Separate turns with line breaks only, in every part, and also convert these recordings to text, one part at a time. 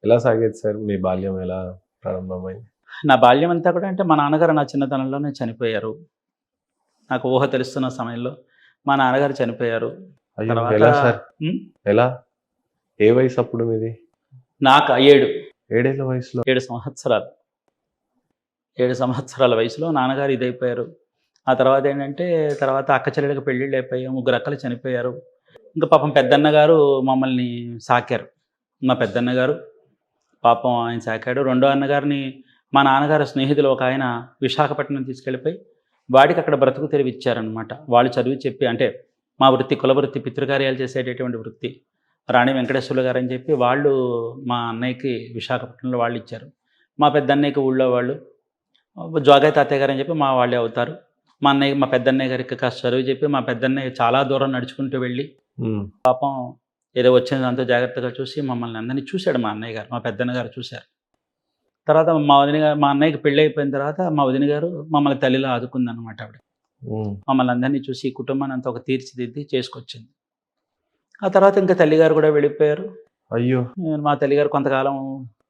ఎలా సాగేది సార్ మీ బాల్యం ఎలా ప్రారంభమైంది?
నా బాల్యం అంతా కూడా అంటే మా నాన్నగారు నా చిన్నతనంలోనే చనిపోయారు. నాకు ఊహ తెలుస్తున్న సమయంలో మా నాన్నగారు చనిపోయారు.
అయ్యో!
తర్వాత
ఎలా సార్?
హ్మ్.
ఎలా? ఏ వయసు అప్పుడు మీది?
నాకు 7,
7 ఏళ్ల వయసులో?
7 సంవత్సరాలు. 7 సంవత్సరాల వయసులో నాన్నగారు ఇదైపోయారు. ఆ తర్వాత ఏంటంటే తర్వాత అక్క చెల్లెళ్ళకి పెళ్ళిళ్ళు అయిపోయాయి. ముగ్గురు అక్కలు చనిపోయారు. ఇంకా పాపం పెద్దన్న గారు మమ్మల్ని సాకారు. మా పెద్దన్న గారు పాపం ఆయన సాకాడు. రెండో అన్నగారిని మా నాన్నగారు స్నేహితులు ఒక ఆయన విశాఖపట్నం తీసుకెళ్ళిపోయి వాడికి అక్కడ బ్రతుకు తెరువు ఇచ్చారనమాట. వాళ్ళు చదివి చెప్పి అంటే మా వృత్తి కుల వృత్తి పితృకార్యాలు చేసేటటువంటి వృత్తి. రాణి వెంకటేశ్వర్లు గారని చెప్పి వాళ్ళు మా అన్నయ్యకి విశాఖపట్నంలో వాళ్ళు ఇచ్చారు. మా పెద్దన్నయ్యకి ఊళ్ళో వాళ్ళు జోగయ్య తాతయ్య గారని చెప్పి మా వాళ్ళే అవుతారు. మా పెద్దన్నయ్య గారికి కాస్త చదువు చెప్పి మా పెద్దన్నయ్య చాలా దూరం నడుచుకుంటూ వెళ్ళి
హ్మ్.
పాపం ఏదో వచ్చిన దాంతో జాగ్రత్తగా చూసి మమ్మల్ని అందరినీ చూశాడు మా అన్నయ్య గారు. మా పెద్దన్న గారు చూశారు. తర్వాత మా అన్నయ్యకి పెళ్ళైపోయిన తర్వాత మా వదిన గారు మమ్మల్ని తల్లిలా ఆదుకుందనమాట ఆవిడ.
హ్మ్.
మమ్మల్ని అందరినీ చూసి ఈ కుటుంబాన్ని అంతా ఒక తీర్చిదిద్ది చేసుకొచ్చింది. ఆ తర్వాత ఇంకా తల్లిగారు కూడా వెళ్ళిపోయారు.
అయ్యో!
మా తల్లిగారు కొంతకాలం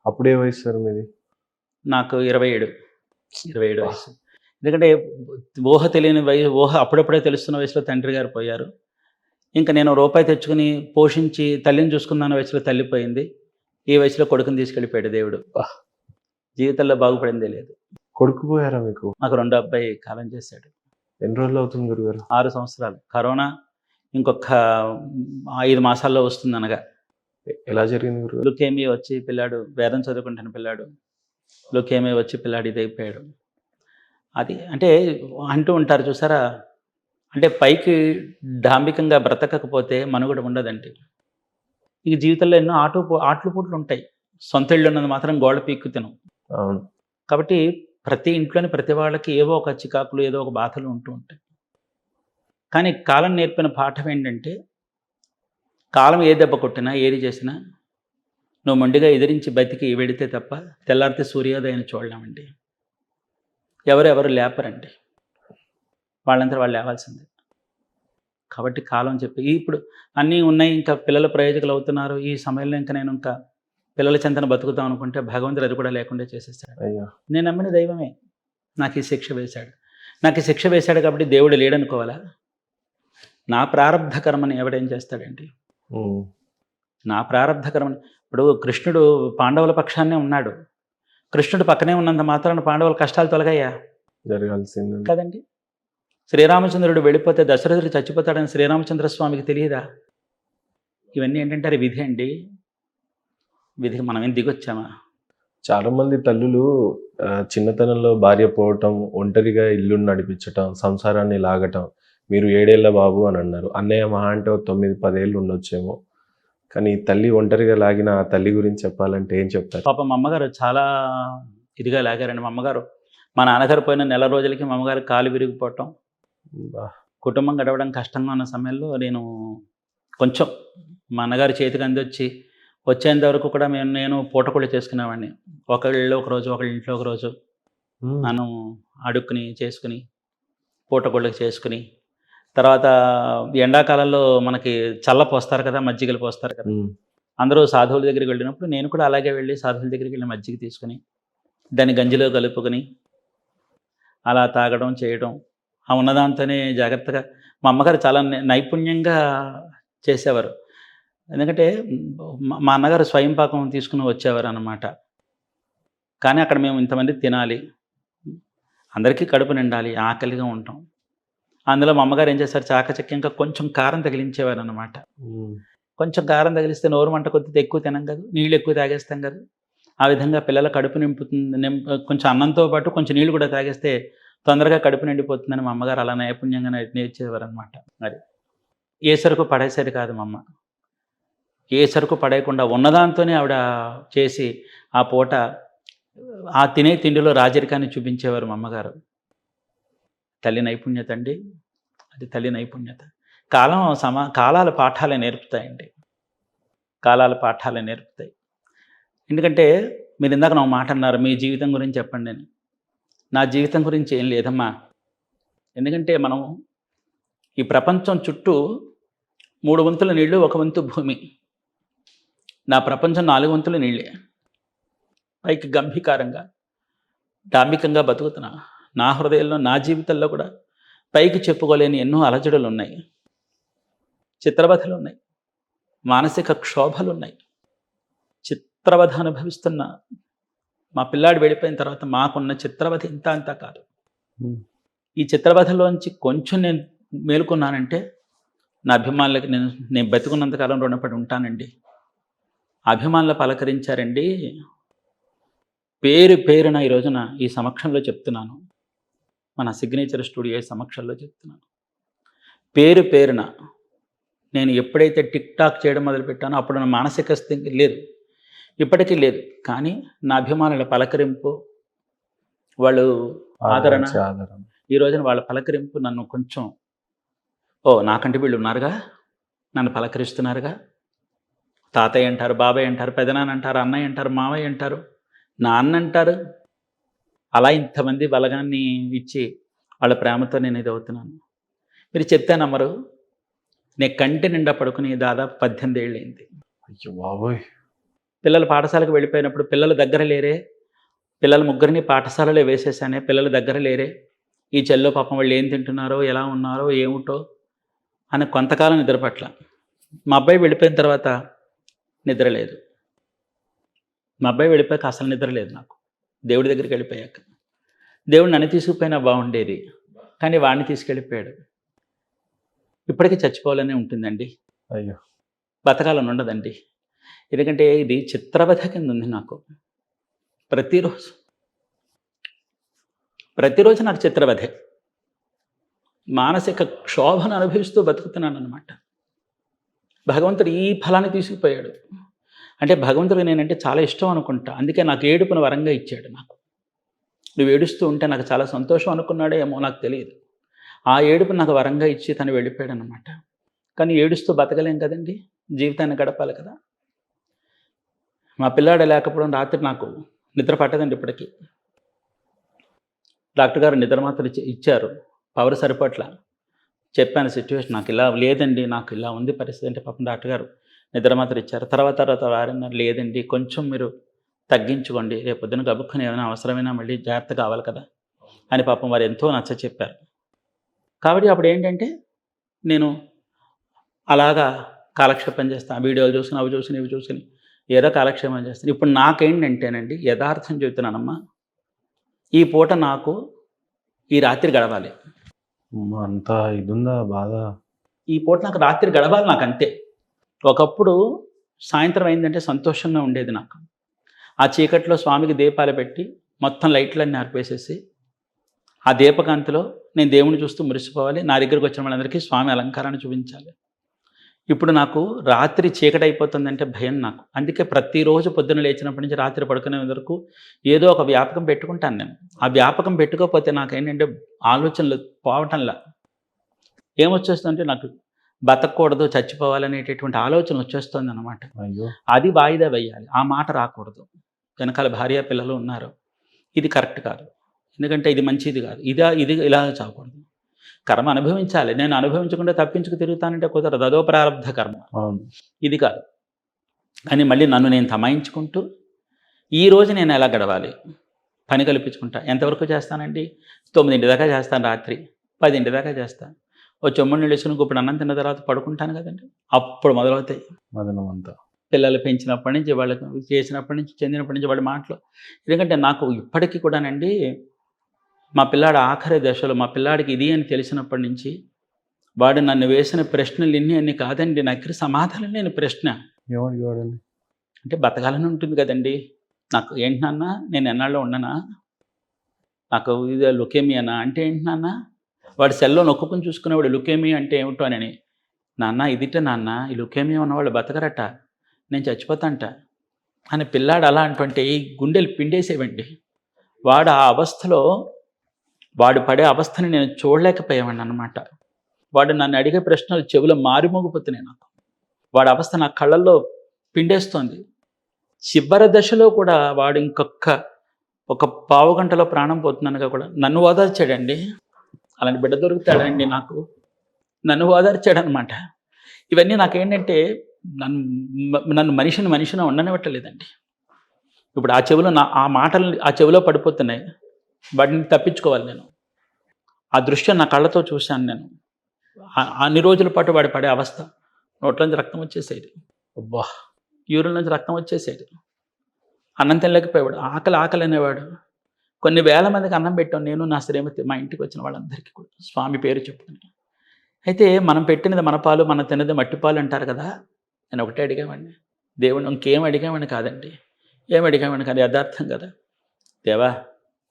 అప్పుడే వయసు సార్ మీది?
నాకు 27
అబ్బా!
వయసు. ఎందుకంటే ఊహ తెలియని ఊహ అప్పుడప్పుడే తెలుస్తున్న వయసులో తండ్రి గారు పోయారు. ఇంక నేను రూపాయి తెచ్చుకొని పోషించి తల్లిని చూసుకుందాన్న వయసులో తల్లి పోయింది. ఈ వయసులో కొడుకుని తీసుకెళ్ళిపోయాడు దేవుడు.
అబ్బా!
జీవితంలో బాగుపడిందే లేదు.
కొడుకు పోయారా మీకు?
నాకు రెండో అబ్బాయి కాలం చేశాడు.
ఎన్ని రోజులవుతుంది గురుగారు?
6 సంవత్సరాలు. కరోనా ఇంకొక 5 మాసాల్లో వస్తుందనగా.
ఎలా జరిగింది గురుగారు?
లుకేమియా వచ్చి పిల్లాడు వేదం చదువుకుంటున్న పిల్లాడు. లుకేమియా వచ్చి పిల్లాడు ఇదైపోయాడు. అది అంటే అంటూ ఉంటారు చూసారా? అంటే పైకి డాంబికంగా బ్రతకకపోతే మనుగడ ఉండదండి. ఇక జీవితంలో ఎన్నో ఆట్లు పోట్లు ఉంటాయి. సొంత ఇల్లు ఉన్నది మాత్రం గోడ పీక్కు తినం.
అవును.
కాబట్టి ప్రతి ఇంట్లోని ప్రతి వాళ్ళకి ఏవో ఒక చికాకులు, ఏదో ఒక బాధలు ఉంటూ ఉంటాయి. కానీ కాలం నేర్పిన పాఠం ఏంటంటే, కాలం ఏ దెబ్బ కొట్టినా, ఏది చేసినా నువ్వు మొండిగా ఎదిరించి బతికి వెడితే తప్ప తెల్లారితే సూర్యోదయాన్ని చూడలేమండి. ఎవరు లేపరండి. వాళ్ళంతా వాళ్ళు లేవాల్సిందే. కాబట్టి కాలం చెప్పి ఇప్పుడు అన్నీ ఉన్నాయి. ఇంకా పిల్లలు ప్రయోజకులు అవుతున్నారు. ఈ సమయంలో నేను ఇంకా పిల్లల చెంతన బతుకుతాం అనుకుంటే భగవంతుడు అది కూడా లేకుండా చేసేస్తాడు.
అయ్యో!
నేను నమ్మిన దైవమే నాకు ఈ శిక్ష వేశాడు. నాకు ఈ శిక్ష వేశాడు కాబట్టి దేవుడు లేడనుకోవాలా? నా ప్రారబ్ధ కర్మని ఎవడేం చేస్తాడండి?
హ్మ్.
నా ప్రారబ్ధ కర్మని ఇప్పుడు కృష్ణుడు పాండవుల పక్షాన్నే ఉన్నాడు. కృష్ణుడు పక్కనే ఉన్నంత మాత్రాన పాండవుల కష్టాలు తొలగాయా?
జరగాల్సిందే.
కదండి. శ్రీరామచంద్రుడు వెళ్ళిపోతే దశరథుడు చచ్చిపోతాడని శ్రీరామచంద్ర స్వామికి తెలియదా? ఇవన్నీ ఏంటంటే అది విధి అండి. విధికి మనమేం దిగొచ్చామా?
చాలామంది తల్లులు చిన్నతనంలో భార్య పోవటం, ఒంటరిగా ఇల్లుని నడిపించటం, సంసారాన్ని లాగటం. మీరు 7 ఏళ్ల బాబు అని అన్నారు. అన్నయ్య మహా అంటే ఓ 9, 10 ఏళ్ళు ఉండొచ్చేమో. కానీ తల్లి ఒంటరిగా లాగిన ఆ తల్లి గురించి చెప్పాలంటే ఏం చెప్తారు?
పాపం మా అమ్మగారు చాలా ఇదిగా లాగారండి. మా నాన్నగారు పోయిన నెల రోజులకి మా అమ్మగారు కాలు విరిగిపోవటం,
అబ్బా!
కుటుంబం గడవడం కష్టంగా ఉన్న సమయంలో నేను కొంచెం మా అన్నగారి చేతికి అందొచ్చి వచ్చేంత వరకు కూడా నేను పూటకూళ్ళు చేసుకునేవాడిని. ఒకళ్ళ ఇళ్ళలో ఒకరోజు, ఒకళ్ళ ఇంట్లో ఒకరోజు
హ్మ్.
మనం అడుక్కుని చేసుకుని పూటకూళ్ళకి చేసుకుని తర్వాత ఎండాకాలంలో మనకి చల్ల పోస్తారు కదా! మజ్జిగలు పోస్తారు కదా!
హ్మ్.
అందరూ సాధువుల దగ్గరికి వెళ్ళినప్పుడు నేను కూడా అలాగే వెళ్ళి సాధువుల దగ్గరికి వెళ్ళి మజ్జిగ తీసుకొని దాన్ని గంజిలో కలుపుకొని అలా తాగడం, చేయడం. ఆ ఉన్నదాంతోనే జాగ్రత్తగా మా అమ్మగారు చాలా నైపుణ్యంగా చేసేవారు. ఎందుకంటే మా అన్నగారు స్వయం పాకం తీసుకొని వచ్చేవారనమాట. కానీ అక్కడ మేము ఇంతమంది తినాలి. అందరికీ కడుపు నిండాలి. ఆకలిగా ఉంటాం. అందులో మా అమ్మగారు ఏం చేశారు చాకచక్యంగా కొంచెం కారం తగిలించేవారనమాట.
హ్మ్.
కొంచెం కారం తగిలిస్తే నోరు మంట కొద్దిగా ఎక్కువ తినం కదా! నీళ్ళు ఎక్కువ తాగేస్తాం కదా! ఆ విధంగా పిల్లల కడుపు నింపుతుంది. కొంచెం అన్నంతో పాటు కొంచెం నీళ్ళు కూడా తాగేస్తే తొందరగా కడుపు నిండిపోతుందని మా అమ్మగారు అలా నైపుణ్యంగా నేర్చేవారనమాట. అది. ఏ సరుకు పడేసేది కాదు మా అమ్మ. ఏ సరుకు పడేయకుండా ఉన్నదాంతోనే ఆవిడ చేసి ఆ పూట ఆ తినే తిండిలో రాజరికాన్ని చూపించేవారు మా అమ్మగారు. తల్లి నైపుణ్యత అండి. అది తల్లి నైపుణ్యత. కాలాల పాఠాలే నేర్పుతాయండి. కాలాల పాఠాలే నేర్పుతాయి. ఎందుకంటే మీరిందాక నా మాట అన్నారు, మీ జీవితం గురించి చెప్పండి అని. నా జీవితం గురించి ఏం లేదమ్మా. ఎందుకంటే మనం ఈ ప్రపంచం చుట్టూ 3 వంతుల నీళ్ళు, 1 వంతు భూమి. నా ప్రపంచం 4 వంతులు నీళ్ళే. పైకి గంభీకారంగా డాంబికంగా బతుకుతున్నా. నా హృదయంలో, నా జీవితంలో కూడా పైకి చెప్పుకోలేని ఎన్నో అలజడులు ఉన్నాయి, చిత్రవధలు ఉన్నాయి, మానసిక క్షోభలు ఉన్నాయి. చిత్రవధ అనుభవిస్తున్న మా పిల్లాడు వెళ్ళిపోయిన తర్వాత మాకున్న చిత్రవధ ఇంత అంతా కాదు. ఈ చిత్రవధలోంచి కొంచెం నేను మేలుకున్నానంటే నా అభిమానులకి నేను బతికున్నంతకాలం రుణపడి ఉంటానండి. అభిమానులు పలకరించారండి. పేరు పేరున ఈ రోజున ఈ సమక్షంలో చెప్తున్నాను, మన సిగ్నేచర్ స్టూడియో సమక్షంలో చెప్తున్నాను. పేరు పేరున నేను ఎప్పుడైతే టిక్ టాక్ చేయడం మొదలుపెట్టానో అప్పుడు నా మానసిక స్థితి లేదు, ఇప్పటికీ లేదు. కానీ నా అభిమానుల పలకరింపు, వాళ్ళు ఆదరణ, ఈ రోజున వాళ్ళ పలకరింపు నన్ను కొంచెం నాకంటే వీళ్ళు ఉన్నారుగా, నన్ను పలకరిస్తున్నారుగా. తాతయ్య అంటారు, బాబాయ్ అంటారు, పెదనాన్న అంటారు, అన్నయ్య అంటారు, మావయ్య అంటారు, నాన్న అంటారు. అలా ఇంతమంది బలగాన్ని ఇచ్చి వాళ్ళ ప్రేమతో నేను ఇది అవుతున్నాను. మీరు చెప్తే నమ్మరు, నేను కంటి నిండా పడుకుని దాదాపు 18 ఏళ్ళు అయింది.
అయ్యో బాబోయ్.
పిల్లలు పాఠశాలకు వెళ్ళిపోయినప్పుడు పిల్లల దగ్గర లేరే, పిల్లల ముగ్గురిని పాఠశాలలో వేసేసానే, పిల్లల దగ్గర లేరే, ఈ చెల్లో పాపం వాళ్ళు ఏం తింటున్నారో, ఎలా ఉన్నారో, ఏమిటో అని కొంతకాలం నిద్రపట్ల. మా అబ్బాయి వెళ్ళిపోయిన తర్వాత నిద్ర లేదు. మా అబ్బాయి వెళ్ళిపోయాక అసలు నిద్ర లేదు నాకు. దేవుడి దగ్గరికి వెళ్ళిపోయాక దేవుడు నన్ను తీసుకుపోయినా బాగుండేది, కానీ వాడిని తీసుకెళ్ళిపోయాడు. ఇప్పటికీ చచ్చిపోవాలనే ఉంటుందండి,
అయ్యో
బతకాలని ఉండదండి. ఎందుకంటే ఇది చిత్రవధ కింద ఉంది నాకు. ప్రతిరోజు నాకు చిత్రవధే. మానసిక క్షోభను అనుభవిస్తూ బతుకుతున్నాను అనమాట. భగవంతుడు ఈ ఫలాన్ని తీసుకుపోయాడు అంటే భగవంతుడికి నేనంటే చాలా ఇష్టం అనుకుంటా. అందుకే నాకు ఏడుపును వరంగా ఇచ్చాడు. నాకు నువ్వు ఏడుస్తూ ఉంటే నాకు చాలా సంతోషం అనుకున్నాడో ఏమో నాకు తెలియదు. ఆ ఏడుపు నాకు వరంగా ఇచ్చి తను వెళ్ళిపోయాడు అనమాట. కానీ ఏడుస్తూ బతకలేం కదండి, జీవితాన్ని గడపాలి కదా. మా పిల్లాడు లేకపోవడం రాత్రి నాకు నిద్ర పట్టదండి. ఇప్పటికీ డాక్టర్ గారు నిద్ర మాత్రం ఇచ్చారు, పవర్ సరిపట్ల. చెప్పాను సిచ్యువేషన్, నాకు ఇలా లేదండి, నాకు ఇలా ఉంది పరిస్థితి అంటే పాపం డాక్టర్ గారు నిద్ర మాత్రం ఇచ్చారు. తర్వాత వారన్నారు, లేదండి కొంచెం మీరు తగ్గించుకోండి, రేపు పొద్దున గబుక్కుని ఏమైనా అవసరమైనా మళ్ళీ జాగ్రత్త కావాలి కదా అని పాపం వారు ఎంతో నచ్చ చెప్పారు. కాబట్టి అప్పుడు ఏంటంటే నేను అలాగా కాలక్షేపం చేస్తాను, వీడియోలు చూసుకుని అవి చూసుకుని ఇవి చూసుకుని ఏదో కాలక్షేపం చేస్తాను. ఇప్పుడు నాకేంటంటేనండి, యథార్థం చెబుతున్నానమ్మా, ఈ పూట నాకు ఈ రాత్రి గడవాలి.
అంత ఇది ఉందా బాధ?
ఈ పూట నాకు రాత్రి గడవాలి, నాకు అంతే. ఒకప్పుడు సాయంత్రం అయిందంటే సంతోషంగా ఉండేది నాకు. ఆ చీకట్లో స్వామికి దీపాలు పెట్టి మొత్తం లైట్లన్నీ ఆర్పేసేసి ఆ దీపకాంతిలో నేను దేవుని చూస్తూ మురిసిపోవాలి, నా దగ్గరికి వచ్చిన వాళ్ళందరికీ స్వామి అలంకారాన్ని చూపించాలి. ఇప్పుడు నాకు రాత్రి చీకటి అయిపోతుందంటే భయం నాకు. అందుకే ప్రతిరోజు పొద్దున్న లేచినప్పటి నుంచి రాత్రి పడుకునే వరకు ఏదో ఒక వ్యాపకం పెట్టుకుంటాను నేను. ఆ వ్యాపకం పెట్టుకోకపోతే నాకేంటంటే ఆలోచనలు పోవటంలా ఏమొచ్చేస్తుందంటే నాకు బతకూడదు, చచ్చిపోవాలనేటటువంటి ఆలోచన వచ్చేస్తుంది అనమాట.
అయ్యో
అది వాయిదా వేయాలి, ఆ మాట రాకూడదు. వెనకాల భార్య పిల్లలు ఉన్నారు, ఇది కరెక్ట్ కాదు, ఎందుకంటే ఇది మంచిది కాదు, ఇది ఇలా చావకూడదు. కర్మ అనుభవించాలి, నేను అనుభవించకుండా తప్పించుకు తిరుగుతానంటే కుదరదు, అదో ప్రారంధ కర్మ, ఇది కాదు. అని మళ్ళీ నన్ను నేను తమాయించుకుంటూ ఈరోజు నేను ఎలా గడవాలి పని కల్పించుకుంటా. ఎంతవరకు చేస్తానండి, 9 దాకా చేస్తాను, రాత్రి 10 దాకా చేస్తాను. ఓ చెమ్మడి నీళ్ళు వేసుకుని ఇప్పుడు అన్నం తిన్న తర్వాత పడుకుంటాను కదండి, అప్పుడు మొదలవుతాయి
మదనమంతా.
పిల్లలు పెంచినప్పటి నుంచి, వాళ్ళకి చేసినప్పటి నుంచి, చెందినప్పటి నుంచి వాళ్ళ మాటలు. ఎందుకంటే నాకు ఇప్పటికీ కూడానండి, మా పిల్లాడు ఆఖరి దశలో మా పిల్లాడికి ఇది అని తెలిసినప్పటి నుంచి వాడు నన్ను వేసిన ప్రశ్నలు అన్ని కాదండి, నా దగ్గర సమాధానం లేని ప్రశ్న. అంటే బతకాలని ఉంటుంది కదండి, నాకు ఏంటి నాన్న, నేను ఎన్నాళ్ళు ఉండనా, నాకు ఇది లుకేమియానా అంటే ఏంటి నాన్న, వాడు సెల్లో నొక్కుని చూసుకునేవాడు లుకేమియా అంటే ఏమిటో అని. నాన్న ఇదిట నాన్న, ఈ లుకేమియా ఉన్నవాళ్ళు బతకరట, నేను చచ్చిపోతాంట అని పిల్లాడు అలా అంటుంటే ఈ గుండెలు పిండేసేవండి. వాడు ఆ అవస్థలో వాడు పడే అవస్థని నేను చూడలేకపోయామండి అనమాట. వాడు నన్ను అడిగే ప్రశ్నలు చెవులో మారిమోగిపోతున్నాయి నాకు. వాడి అవస్థ నా కళ్ళల్లో పిండేస్తోంది. చివరి దశలో కూడా వాడు ఒక పావు గంటలో ప్రాణం పోతుందనగా కూడా నన్ను ఓదార్చాడండి. అలాంటి బిడ్డ దొరుకుతాడండి నాకు, నన్ను ఓదార్చాడనమాట. ఇవన్నీ నాకేంటంటే నన్ను మనిషిని ఉండనివ్వట్లేదండి. ఇప్పుడు ఆ చెవిలో ఆ మాటలు ఆ చెవిలో పడిపోతున్నాయి. వాటిని తప్పించుకోవాలి నేను. ఆ దృశ్యం నా కళ్ళతో చూశాను నేను. అన్ని రోజుల పాటు వాడు పడే అవస్థ. నోట్లోంచి రక్తం వచ్చేసేది.
అబ్బా!
యూరిన్ నుంచి రక్తం వచ్చేసేది. అన్నం తినలేకపోయేవాడు. ఆకలి ఆకలి అనేవాడు. కొన్ని వేల మందికి అన్నం పెట్టాం నేను, నా శ్రీమతి, మా ఇంటికి వచ్చిన వాళ్ళందరికీ కూడా స్వామి పేరు చెప్పుకుని. అయితే మనం పెట్టినది మన పాలు, మనం తిన్నది మట్టి పాలు అంటారు కదా! నేను ఒకటే అడిగామండి. దేవుడిని ఇంకేం అడిగామని కాదండి. ఏం అడిగామని కాదు, యథార్థం కదా! దేవా,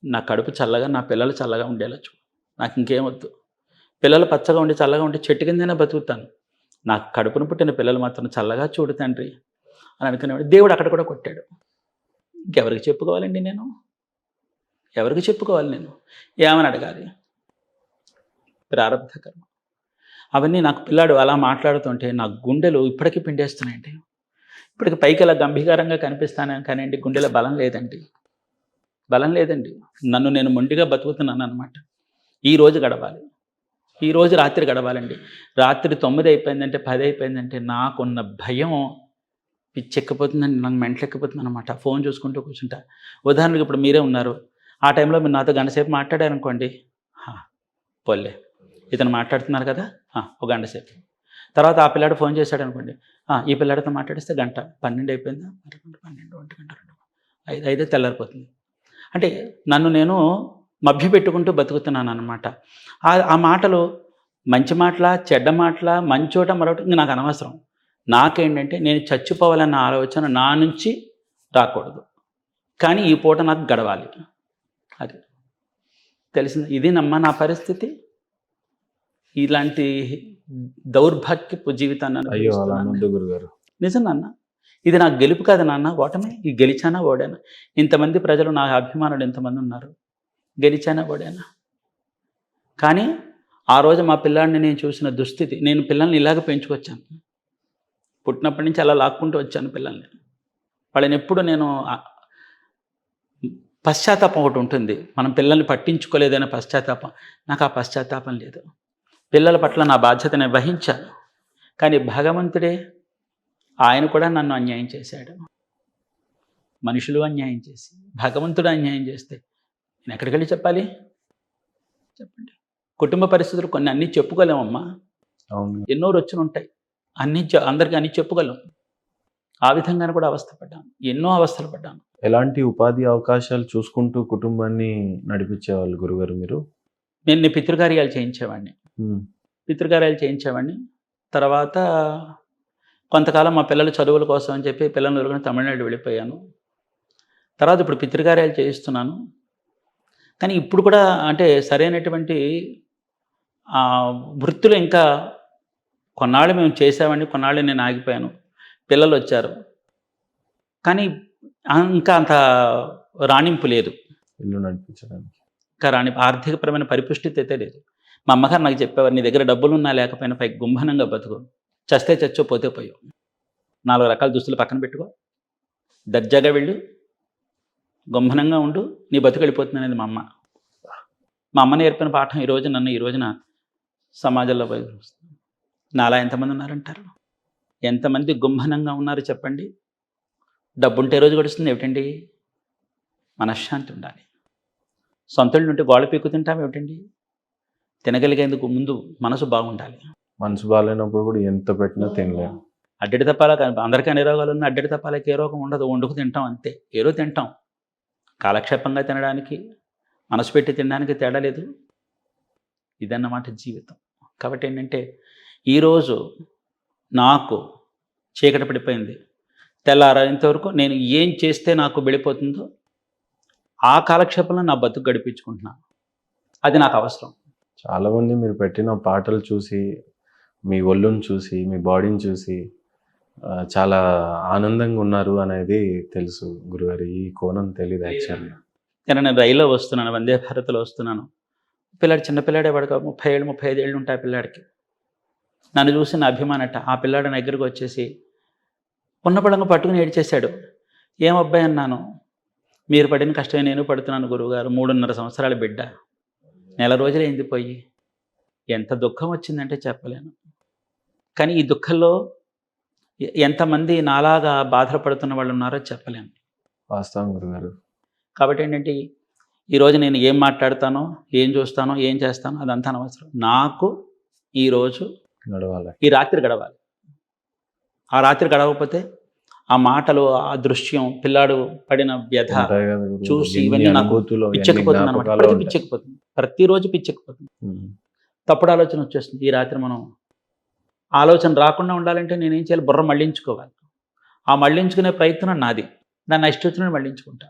నా కడుపు చల్లగా, నా పిల్లలు చల్లగా ఉండేలా చూడు. నాకు ఇంకేం వద్దు. పిల్లలు పచ్చగా ఉండి చల్లగా ఉండి చెట్టు కిందైనా బతుకుతాను. నా కడుపున పుట్టిన పిల్లలు మాత్రం చల్లగా చూడు తండ్రి అని అనుకునేవాడు. దేవుడు అక్కడ కూడా కొట్టాడు. ఇంకెవరికి చెప్పుకోవాలండి నేను? ఎవరికి చెప్పుకోవాలి నేను? ఏమని అడగాలి? ప్రారబ్ధ కర్మ. అవన్నీ నాకు పిల్లాడు అలా మాట్లాడుతుంటే నా గుండెలు ఇప్పటికీ పిండేస్తున్నాయండి. ఇప్పటికి పైకి ఇలా గంభీరంగా కనిపిస్తాను కానివ్వండి, గుండెలో బలం లేదండి. బలం లేదండి. నన్ను నేను మొండిగా బతుకుతున్నాను అనమాట. ఈరోజు గడవాలి. ఈరోజు రాత్రి గడవాలండి. రాత్రి 9 అయిపోయిందంటే 10 అయిపోయిందంటే నాకున్న భయం పిచ్చెక్కిపోతుందండి. నాకు మెంటలెక్కిపోతుంది అనమాట. ఫోన్ చూసుకుంటూ కూర్చుంటా. ఉదాహరణకు ఇప్పుడు మీరే ఉన్నారు. ఆ టైంలో మీరు నాతో గంట సేపు మాట్లాడారనుకోండి, పోలే ఇతను మాట్లాడుతున్నారు కదా, ఒక గంట సేపు. తర్వాత ఆ పిల్లాడు ఫోన్ చేశాడు అనుకోండి, ఈ పిల్లాడితో మాట్లాడిస్తే గంట. 12 అయిపోయిందా, 12, 1 గంట, 2, 5 తెల్లారిపోతుంది. అంటే నన్ను నేను మభ్యపెట్టుకుంటూ బతుకుతున్నాను అనమాట. ఆ మాటలు మంచి మాటలా, చెడ్డ మాటలా, మంచోట మరొకటి ఇంక నాకు అనవసరం. నాకేంటంటే నేను చచ్చిపోవాలన్న ఆలోచన నా నుంచి రాకూడదు. కానీ ఈ పూట నాకు గడవాలి. అది తెలిసింది. ఇది నమ్మ నా పరిస్థితి. ఇలాంటి దౌర్భాగ్యపు జీవితాన్ని
అనుభవిస్తున్నాను గురుగారు.
నిజం నాన్న, ఇది నాకు గెలుపు కాదు నాన్న, ఓటమే. ఈ గెలిచానా ఓడానా? ఇంతమంది ప్రజలు నా అభిమానులు ఎంతమంది ఉన్నారు. గెలిచానా ఓడానా? కానీ ఆ రోజు మా పిల్లాడిని నేను చూసిన దుస్థితి, నేను పిల్లల్ని ఇలాగ పెంచుకొచ్చాను. పుట్టినప్పటి నుంచి అలా లాక్కుంటూ వచ్చాను పిల్లల్ని. వాళ్ళని ఎప్పుడు నేను పశ్చాత్తాపం ఒకటి ఉంటుంది. మనం పిల్లల్ని పట్టించుకోలేదనే పశ్చాత్తాపం. నాకు ఆ పశ్చాత్తాపం లేదు. పిల్లల పట్ల నా బాధ్యతను వహించాను. కానీ భగవంతుడే, ఆయన కూడా నన్ను అన్యాయం చేశాడు. మనుషులు అన్యాయం చేసి, భగవంతుడు అన్యాయం చేస్తే నేను ఎక్కడికి వెళ్ళి చెప్పాలి? చెప్పండి. కుటుంబ పరిస్థితులు కొన్ని అన్నీ చెప్పుకోలేమమ్మా. ఎన్నో రొచ్చులు ఉంటాయి. అందరికీ అన్నీ చెప్పగలం. ఆ విధంగానే కూడా అవస్థపడ్డాను. ఎన్నో అవస్థలు పడ్డాను.
ఎలాంటి ఉపాధి అవకాశాలు చూసుకుంటూ కుటుంబాన్ని నడిపించేవాళ్ళు గురుగారు మీరు?
నేను పితృకార్యాలు చేయించేవాడిని. తర్వాత కొంతకాలం మా పిల్లల చదువుల కోసం అని చెప్పి పిల్లల్ని వదిలికొని తమిళనాడు వెళ్ళిపోయాను. తర్వాత ఇప్పుడు పితృకార్యాలు చేయిస్తున్నాను. కానీ ఇప్పుడు కూడా అంటే సరైనటువంటి వృత్తులు ఇంకా కొన్నాళ్ళు మేము చేసామండి. కొన్నాళ్ళు నేను ఆగిపోయాను. పిల్లలు వచ్చారు. కానీ ఇంకా అంత రాణింపు లేదు.
ఇల్లు నడిపించడానికి
ఇంకా ఆర్థికపరమైన పరిపుష్టిత అయితే లేదు. మా అమ్మగారు నాకు చెప్పేవారు, నీ దగ్గర డబ్బులున్నా లేకపోయినా పై గుంభనంగా బతుకు. చస్తే చచ్చో, పోతే పోయావు. 4 రకాల దుస్తులు పక్కన పెట్టుకో, దర్జాగా వెళ్ళు, గుంభనంగా ఉండు, నీ బతుకు వెళ్ళిపోతుంది అనేది మా అమ్మ. మా అమ్మ నేర్పిన పాఠం ఈ రోజున సమాజంలో నాలా ఎంతమంది ఉన్నారంటారు? ఎంతమంది గుంభనంగా ఉన్నారు చెప్పండి? డబ్బుంటే రోజు గడుస్తుంది ఏమిటండి? మనశ్శాంతి ఉండాలి. సొంతళ్ళు ఉంటే గోడ పీక్కు తింటాం ఏమిటండి? తినగలిగేందుకు ముందు మనసు బాగుండాలి.
మనసు బాగాలేనప్పుడు కూడా ఎంత పెట్టినా తినలేము.
అడ్డడి తప్పాల, అందరికీ అన్ని రోగాలు ఉన్న అడ్డడి తప్పాలకి ఏ రోగం ఉండదు. వండుకు తింటాం అంతే. ఏదో తింటాం. కాలక్షేపంగా తినడానికి, మనసు పెట్టి తినడానికి తేడా లేదు. ఇదన్నమాట జీవితం. కాబట్టి ఏంటంటే ఈరోజు నాకు చీకటి పడిపోయింది. తెల్లారేంతవరకు నేను ఏం చేస్తే నాకు వెళ్ళిపోతుందో ఆ కాలక్షేపంలో నా బతుకు గడిపించుకుంటున్నాను. అది నాకు అవసరం.
చాలామంది మీరు పెట్టిన పాటలు చూసి, మీ ఒళ్ళుని చూసి, మీ బాడీని చూసి చాలా ఆనందంగా ఉన్నారు అనేది తెలుసు గురుగారు. ఈ కోణం తెలియదు యాక్చువల్గా.
నేను రైల్లో వస్తున్నాను, వందే భారత్లో వస్తున్నాను. పిల్లాడు చిన్నపిల్లాడే, వాడికి 30 ఏళ్ళు 35 ఏళ్ళు ఉంటాయి పిల్లాడికి. నన్ను చూసి నా అభిమానట. ఆ పిల్లాడు నా దగ్గరికి వచ్చేసి ఉన్నపడంగా పట్టుకుని ఏడ్చేశాడు. ఏం అబ్బాయి అన్నాను. మీరు పడిన కష్టమే నేను పడుతున్నాను గురువుగారు. 3.5 సంవత్సరాల బిడ్డ, నెల రోజులైంది పోయి. ఎంత దుఃఖం వచ్చిందంటే చెప్పలేను. కానీ ఈ దుఃఖంలో ఎంతమంది నాలాగా బాధపడుతున్న వాళ్ళు ఉన్నారో చెప్పలేను.
వాస్తవం గురుగారు.
కాబట్టి ఏంటంటే ఈరోజు నేను ఏం మాట్లాడతానో, ఏం చూస్తానో, ఏం చేస్తానో అదంతా అనవసరం. నాకు ఈరోజు
నడవాలి.
ఈ రాత్రి గడవాలి. ఆ రాత్రి గడవకపోతే ఆ మాటలు, ఆ దృశ్యం, పిల్లాడు పడిన వ్యధ
ఉంటాయి కదా గురుగారు.
చూసి
ఎన్ని
ఇవన్నీ నాకు
అనుభూతులు, ఎన్ని
పిచ్చెక్కిపోతుంది అనమాట.
జ్ఞాపకాలు
ఇప్పటికీ
ఉంటాయి.
పిచ్చెక్కిపోతుంది. ప్రతిరోజు పిచ్చెక్కిపోతుంది.
ఉమ్.
తప్పుడు ఆలోచన వచ్చేస్తుంది. ఈ రాత్రి మనం ఆలోచన రాకుండా ఉండాలంటే నేనేం చేయాలి? బుర్ర మళ్ళించుకోవాలి. ఆ మళ్ళించుకునే ప్రయత్నం నాది. దాన్ని ఇష్టం వచ్చినట్టు మళ్ళించుకుంటా.